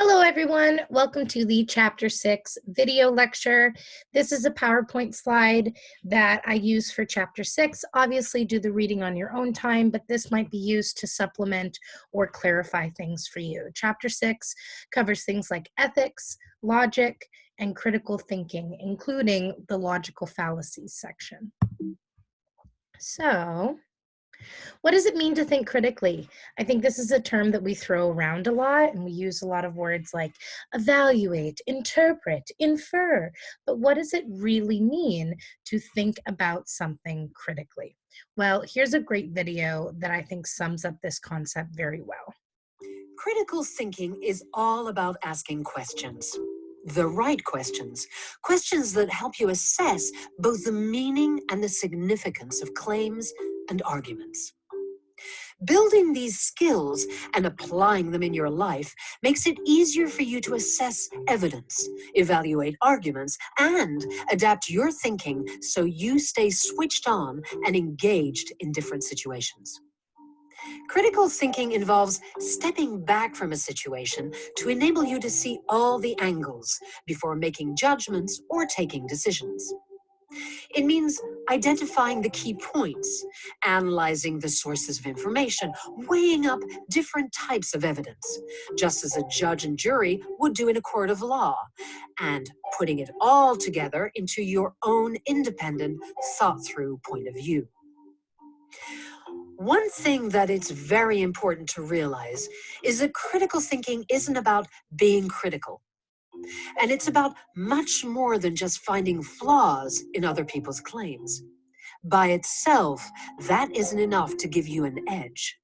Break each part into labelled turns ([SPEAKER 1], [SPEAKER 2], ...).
[SPEAKER 1] Hello, everyone. Welcome to the Chapter 6 video lecture. This is a PowerPoint slide that I use for Chapter 6. Obviously, do the reading on your own time, but this might be used to supplement or clarify things for you. Chapter 6 covers things like ethics, logic, and critical thinking, including the logical fallacies section. So, what does it mean to think critically? I think this is a term that we throw around a lot, and we use a lot of words like evaluate, interpret, infer. But what does it really mean to think about something critically? Well, here's a great video that I think sums up this concept very well.
[SPEAKER 2] Critical thinking is all about asking questions. The right questions. Questions that help you assess both the meaning and the significance of claims and arguments. Building these skills and applying them in your life makes it easier for you to assess evidence, evaluate arguments, and adapt your thinking so you stay switched on and engaged in different situations. Critical thinking involves stepping back from a situation to enable you to see all the angles before making judgments or taking decisions. It means identifying the key points, analyzing the sources of information, weighing up different types of evidence, just as a judge and jury would do in a court of law, and putting it all together into your own independent, thought-through point of view. One thing that it's very important to realize is that critical thinking isn't about being critical. And it's about much more than just finding flaws in other people's claims. By itself, that isn't enough to give you an edge.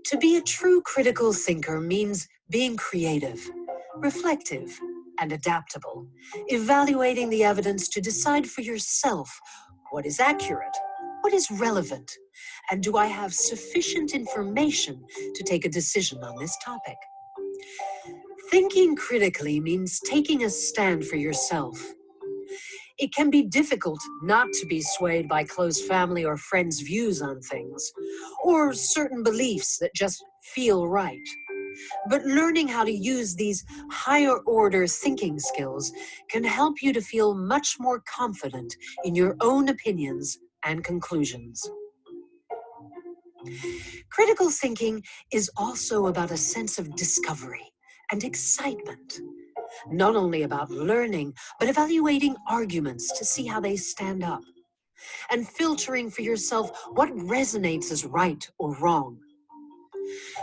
[SPEAKER 2] To be a true critical thinker means being creative, reflective, and adaptable, evaluating the evidence to decide for yourself what is accurate, what is relevant, and do I have sufficient information to take a decision on this topic? Thinking critically means taking a stand for yourself. It can be difficult not to be swayed by close family or friends' views on things, or certain beliefs that just feel right. But learning how to use these higher order thinking skills can help you to feel much more confident in your own opinions and conclusions. Critical thinking is also about a sense of discovery and excitement. Not only about learning, but evaluating arguments to see how they stand up, and filtering for yourself what resonates as right or wrong.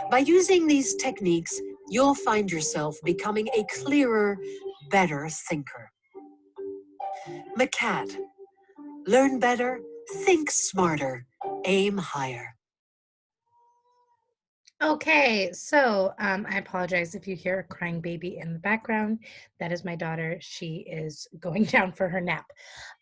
[SPEAKER 2] By using these techniques, you'll find yourself becoming a clearer, better thinker. McCat, learn better, think smarter, aim higher.
[SPEAKER 1] Okay, so I apologize if you hear a crying baby in the background. That is my daughter. She is going down for her nap.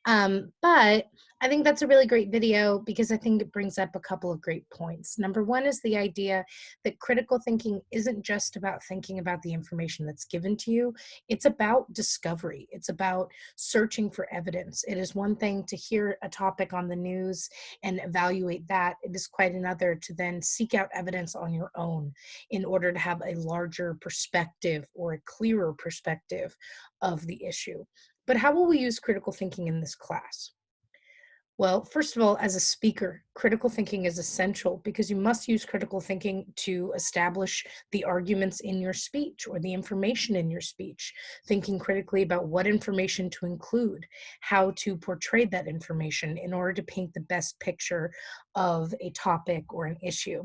[SPEAKER 1] But I think that's a really great video because I think it brings up a couple of great points. Number one is the idea that critical thinking isn't just about thinking about the information that's given to you. It's about discovery. It's about searching for evidence. It is one thing to hear a topic on the news and evaluate that. It is quite another to then seek out evidence on your own in order to have a larger perspective or a clearer perspective of the issue. But how will we use critical thinking in this class? Well, first of all, as a speaker, critical thinking is essential because you must use critical thinking to establish the arguments in your speech or the information in your speech, thinking critically about what information to include, how to portray that information in order to paint the best picture of a topic or an issue.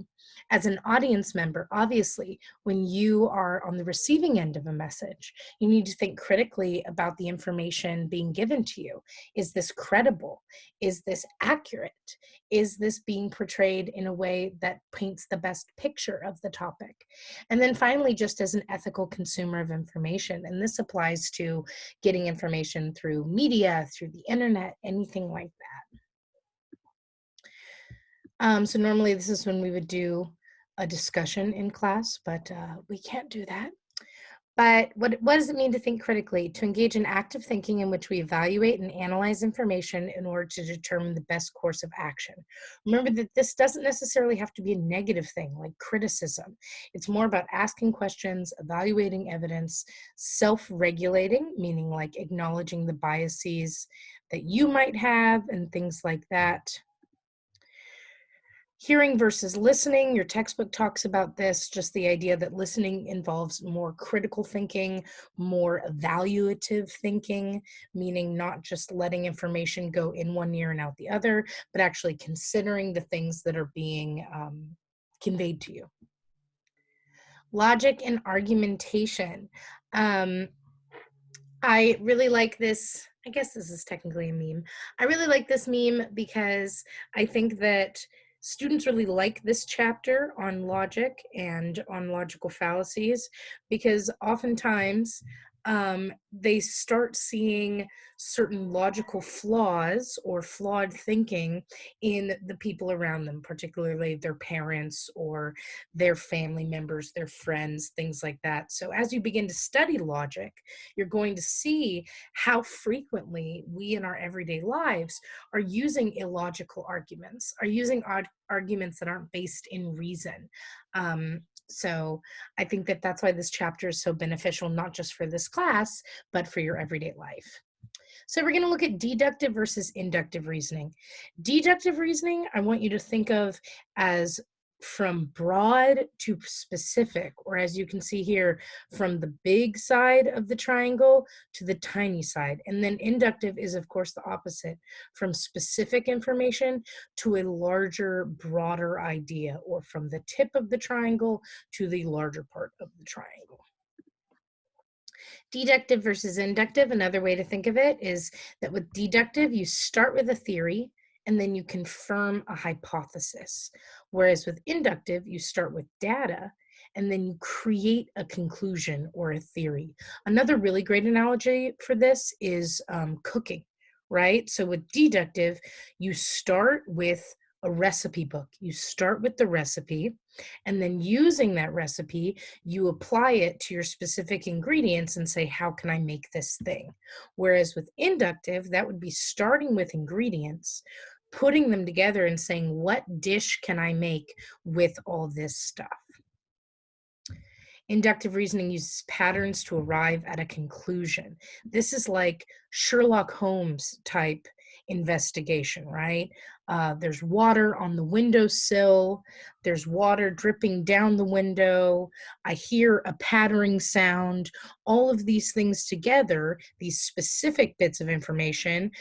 [SPEAKER 1] As an audience member, obviously, when you are on the receiving end of a message, you need to think critically about the information being given to you. Is this credible? Is this accurate? Is this being portrayed in a way that paints the best picture of the topic? And then finally, just as an ethical consumer of information, and this applies to getting information through media, through the internet, anything like that. So normally this is when we would do a discussion in class, but we can't do that. But what does it mean to think critically? To engage in active thinking in which we evaluate and analyze information in order to determine the best course of action. Remember that this doesn't necessarily have to be a negative thing like criticism. It's more about asking questions, evaluating evidence, self-regulating, meaning like acknowledging the biases that you might have and things like that. Hearing versus listening, your textbook talks about this, just the idea that listening involves more critical thinking, more evaluative thinking, meaning not just letting information go in one ear and out the other, but actually considering the things that are being conveyed to you. Logic and argumentation. Um, I really like this. I guess this is technically a meme. I really like this meme because I think that students really like this chapter on logic and on logical fallacies because oftentimes they start seeing certain logical flaws or flawed thinking in the people around them, particularly their parents or their family members, their friends, things like that. So as you begin to study logic, you're going to see how frequently we in our everyday lives are using illogical arguments, are using arguments that aren't based in reason. So I think that that's why this chapter is so beneficial, not just for this class, but for your everyday life. So we're going to look at deductive versus inductive reasoning. Deductive reasoning, I want you to think of as from broad to specific, or as you can see here, from the big side of the triangle to the tiny side. And then inductive is, of course, the opposite, from specific information to a larger, broader idea, or from the tip of the triangle to the larger part of the triangle. Deductive versus inductive, another way to think of it is that with deductive, you start with a theory and then you confirm a hypothesis. Whereas with inductive, you start with data and then you create a conclusion or a theory. Another really great analogy for this is cooking, right? So with deductive, you start with a recipe book. You start with the recipe, and then using that recipe, you apply it to your specific ingredients and say, how can I make this thing? Whereas with inductive, that would be starting with ingredients, putting them together and saying, what dish can I make with all this stuff? Inductive reasoning uses patterns to arrive at a conclusion. This is like Sherlock Holmes type investigation, right? There's water on the windowsill. There's water dripping down the window. I hear a pattering sound. All of these things together, these specific bits of information,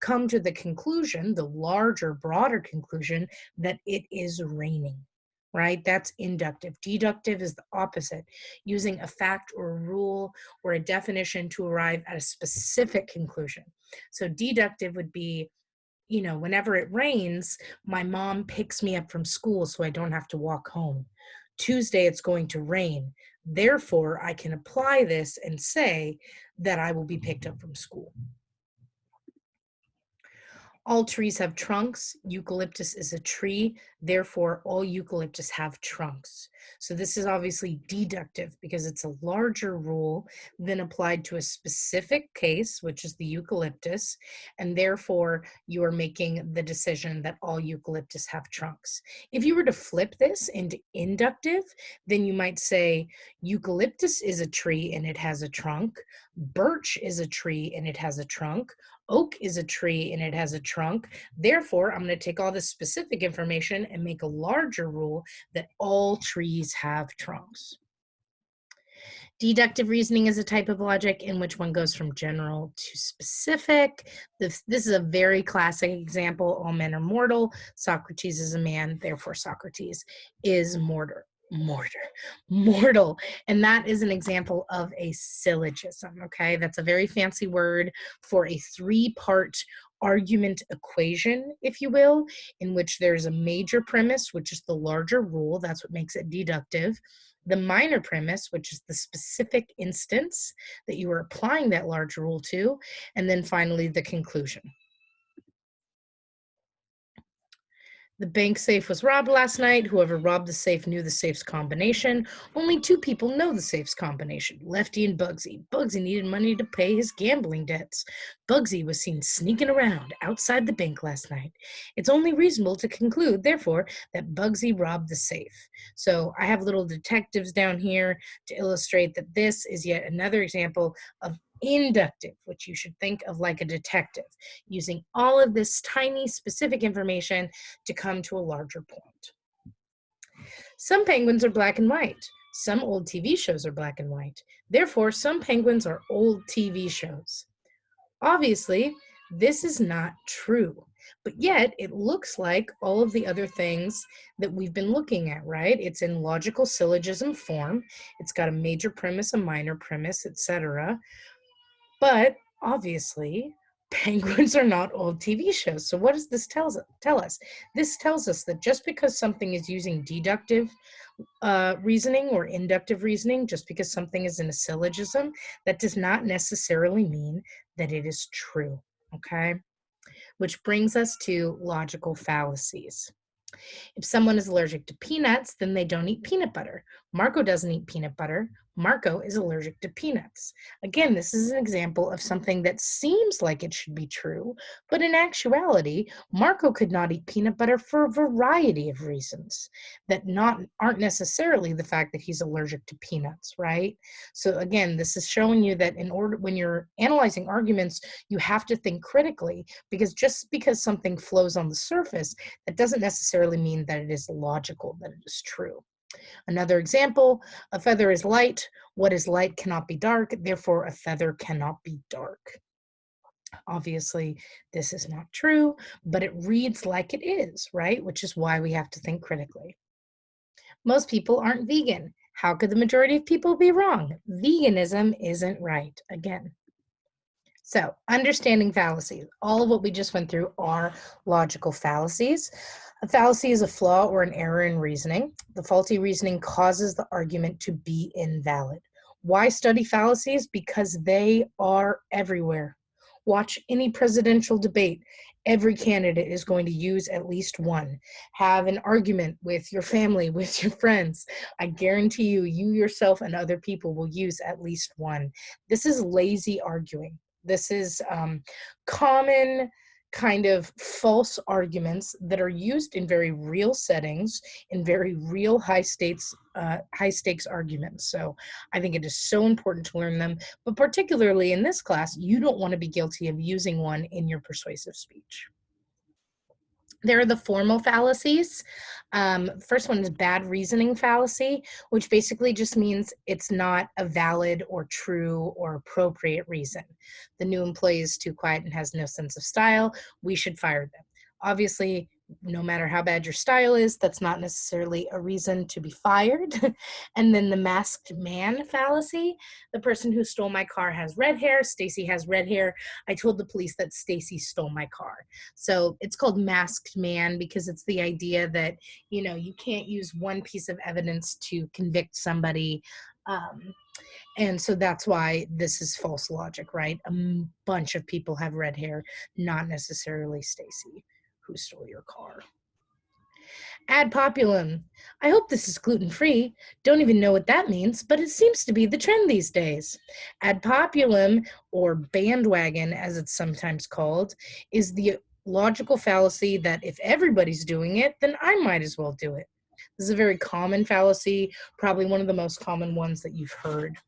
[SPEAKER 1] come to the conclusion, the larger, broader conclusion, that it is raining. Right? That's inductive. Deductive is the opposite, using a fact or a rule or a definition to arrive at a specific conclusion. So deductive would be, whenever it rains, my mom picks me up from school so I don't have to walk home. Tuesday, it's going to rain. Therefore, I can apply this and say that I will be picked up from school. All trees have trunks. Eucalyptus is a tree. Therefore, all eucalyptus have trunks. So this is obviously deductive because it's a larger rule than applied to a specific case, which is the eucalyptus. And therefore, you are making the decision that all eucalyptus have trunks. If you were to flip this into inductive, then you might say eucalyptus is a tree and it has a trunk. Birch is a tree and it has a trunk. Oak is a tree and it has a trunk. Therefore, I'm going to take all this specific information and make a larger rule that all trees have trunks. Deductive reasoning is a type of logic in which one goes from general to specific. This is a very classic example. All men are mortal. Socrates is a man. Therefore, Socrates is mortal. And that is an example of a syllogism, okay? That's a very fancy word for a three-part argument equation, if you will, in which there's a major premise, which is the larger rule. That's what makes it deductive. The minor premise, which is the specific instance that you are applying that large rule to, and then finally the conclusion. The bank safe was robbed last night. Whoever robbed the safe knew the safe's combination. Only two people know the safe's combination, Lefty and Bugsy. Bugsy needed money to pay his gambling debts. Bugsy was seen sneaking around outside the bank last night. It's only reasonable to conclude, therefore, that Bugsy robbed the safe. So I have little detectives down here to illustrate that this is yet another example of inductive, which you should think of like a detective, using all of this tiny specific information to come to a larger point. Some penguins are black and white. Some old TV shows are black and white. Therefore, some penguins are old TV shows. Obviously, this is not true, but yet it looks like all of the other things that we've been looking at, right? It's in logical syllogism form. It's got a major premise, a minor premise, etc. But obviously, penguins are not old TV shows. So what does this tell us? This tells us that just because something is using deductive reasoning or inductive reasoning, just because something is in a syllogism, that does not necessarily mean that it is true, okay? Which brings us to logical fallacies. If someone is allergic to peanuts, then they don't eat peanut butter. Marco doesn't eat peanut butter. Marco is allergic to peanuts. Again, this is an example of something that seems like it should be true, but in actuality, Marco could not eat peanut butter for a variety of reasons that aren't necessarily the fact that he's allergic to peanuts, right? So again, this is showing you that when you're analyzing arguments, you have to think critically, because just because something flows on the surface, that doesn't necessarily mean that it is logical, that it is true. Another example, a feather is light. What is light cannot be dark. Therefore, a feather cannot be dark. Obviously, this is not true, but it reads like it is, right? Which is why we have to think critically. Most people aren't vegan. How could the majority of people be wrong? Veganism isn't right. Again, so, understanding fallacies. All of what we just went through are logical fallacies. A fallacy is a flaw or an error in reasoning. The faulty reasoning causes the argument to be invalid. Why study fallacies? Because they are everywhere. Watch any presidential debate. Every candidate is going to use at least one. Have an argument with your family, with your friends. I guarantee you, you yourself and other people will use at least one. This is lazy arguing. This is common kind of false arguments that are used in very real settings, in very real high stakes arguments. So I think it is so important to learn them, but particularly in this class, you don't want to be guilty of using one in your persuasive speech. There are the formal fallacies. First one is bad reasoning fallacy, which basically just means it's not a valid or true or appropriate reason. The new employee is too quiet and has no sense of style. We should fire them. Obviously, no matter how bad your style is, that's not necessarily a reason to be fired. And then the masked man fallacy. The person who stole my car has red hair. Stacy has red hair. I told the police that Stacy stole my car. So it's called masked man because it's the idea that, you can't use one piece of evidence to convict somebody. And so that's why this is false logic, right? A bunch of people have red hair, not necessarily Stacy, who stole your car. Ad populum. I hope this is gluten-free. Don't even know what that means, but it seems to be the trend these days. Ad populum, or bandwagon as it's sometimes called, is the logical fallacy that if everybody's doing it, then I might as well do it. This is a very common fallacy, probably one of the most common ones that you've heard.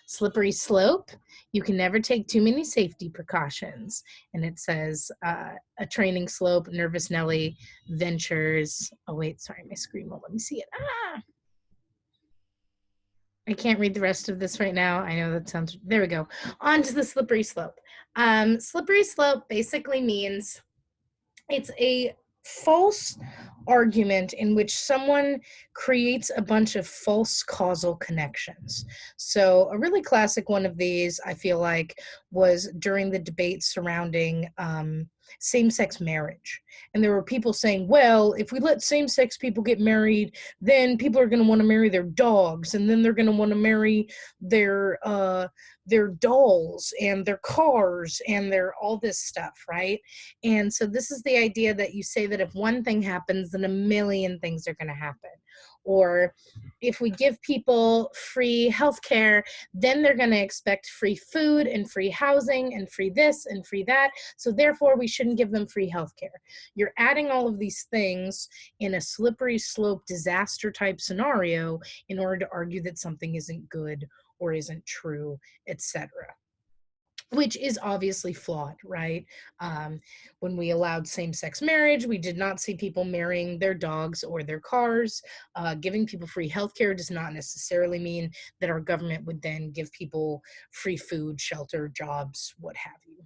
[SPEAKER 1] Slippery slope. You can never take too many safety precautions. And it says a training slope, Nervous Nelly, ventures. Oh, wait, sorry, my screen won't let me see it. I can't read the rest of this right now. I know that sounds, there we go. On to the slippery slope. Slippery slope basically means it's a false argument in which someone creates a bunch of false causal connections. So a really classic one of these, I feel like, was during the debate surrounding same-sex marriage. And there were people saying, well, if we let same-sex people get married, then people are going to want to marry their dogs, and then they're going to want to marry their dolls and their cars and their all this stuff, right? And so this is the idea that you say that if one thing happens, then a million things are going to happen. Or if we give people free healthcare, then they're going to expect free food and free housing and free this and free that. So therefore, we shouldn't give them free healthcare. You're adding all of these things in a slippery slope disaster type scenario in order to argue that something isn't good or isn't true, etc., which is obviously flawed, right? When we allowed same-sex marriage, we did not see people marrying their dogs or their cars. Giving people free healthcare does not necessarily mean that our government would then give people free food, shelter, jobs, what have you.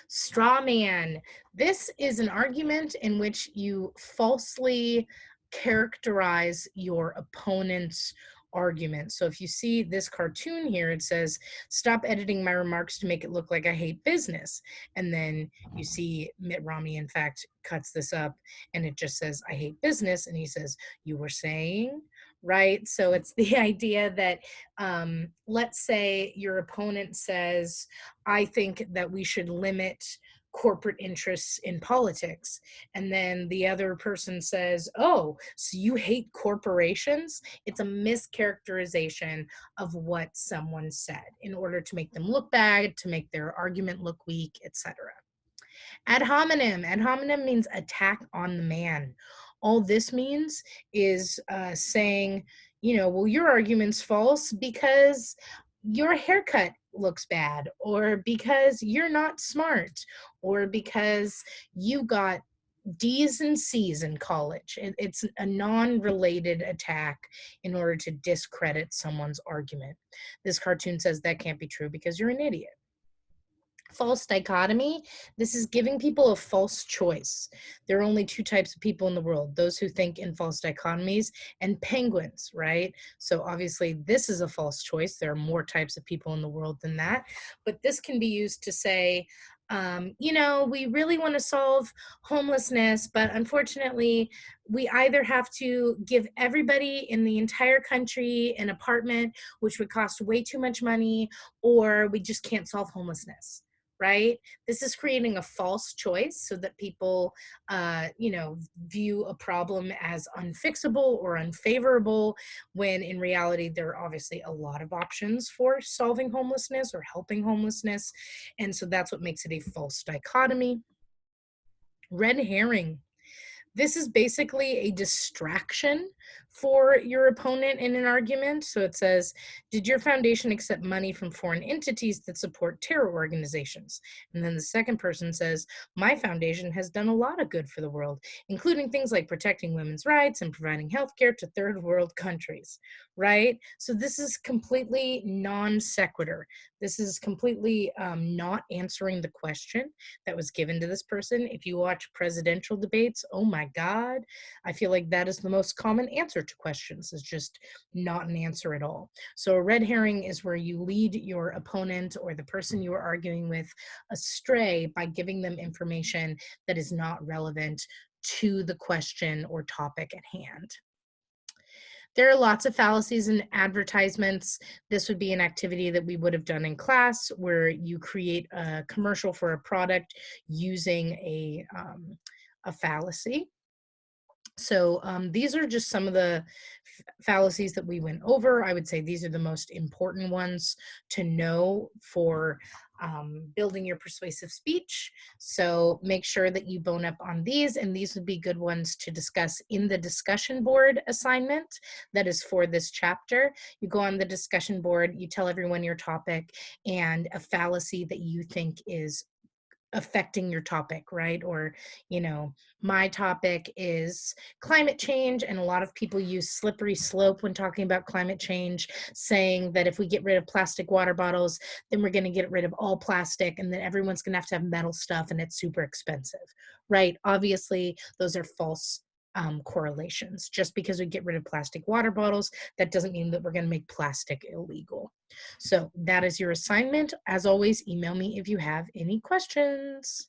[SPEAKER 1] Straw man. This is an argument in which you falsely characterize your opponent's argument. So if you see this cartoon here, it says, stop editing my remarks to make it look like I hate business. And then you see Mitt Romney, in fact, cuts this up and it just says, I hate business. And he says, you were saying, right? So it's the idea that, let's say your opponent says, I think that we should limit corporate interests in politics. And then the other person says, oh, so you hate corporations? It's a mischaracterization of what someone said in order to make them look bad, to make their argument look weak, etc. Ad hominem. Ad hominem means attack on the man. All this means is saying, well, your argument's false because your haircut looks bad, or because you're not smart, or because you got D's and C's in college. It's a non-related attack in order to discredit someone's argument. This cartoon says that can't be true because you're an idiot. False dichotomy. This is giving people a false choice. There are only two types of people in the world, those who think in false dichotomies and penguins, right? So obviously this is a false choice. There are more types of people in the world than that, but this can be used to say, we really want to solve homelessness, but unfortunately we either have to give everybody in the entire country an apartment, which would cost way too much money, or we just can't solve homelessness, right? This is creating a false choice so that people, view a problem as unfixable or unfavorable, when in reality, there are obviously a lot of options for solving homelessness or helping homelessness. And so that's what makes it a false dichotomy. Red herring. This is basically a distraction for your opponent in an argument. So it says, did your foundation accept money from foreign entities that support terror organizations? And then the second person says, my foundation has done a lot of good for the world, including things like protecting women's rights and providing healthcare to third world countries, right? So this is completely non sequitur. This is completely not answering the question that was given to this person. If you watch presidential debates, oh my God, I feel like that is the most common answer to questions, is just not an answer at all. So a red herring is where you lead your opponent or the person you are arguing with astray by giving them information that is not relevant to the question or topic at hand. There are lots of fallacies in advertisements. This would be an activity that we would have done in class, where you create a commercial for a product using a fallacy. So these are just some of the fallacies that we went over. I would say these are the most important ones to know for building your persuasive speech. So make sure that you bone up on these, and these would be good ones to discuss in the discussion board assignment that is for this chapter. You go on the discussion board, you tell everyone your topic and a fallacy that you think is affecting your topic, right? Or, my topic is climate change, and a lot of people use slippery slope when talking about climate change, saying that if we get rid of plastic water bottles, then we're going to get rid of all plastic, and then everyone's going to have metal stuff, and it's super expensive, right? Obviously, those are false correlations. Just because we get rid of plastic water bottles, that doesn't mean that we're going to make plastic illegal. So that is your assignment. As always, email me if you have any questions.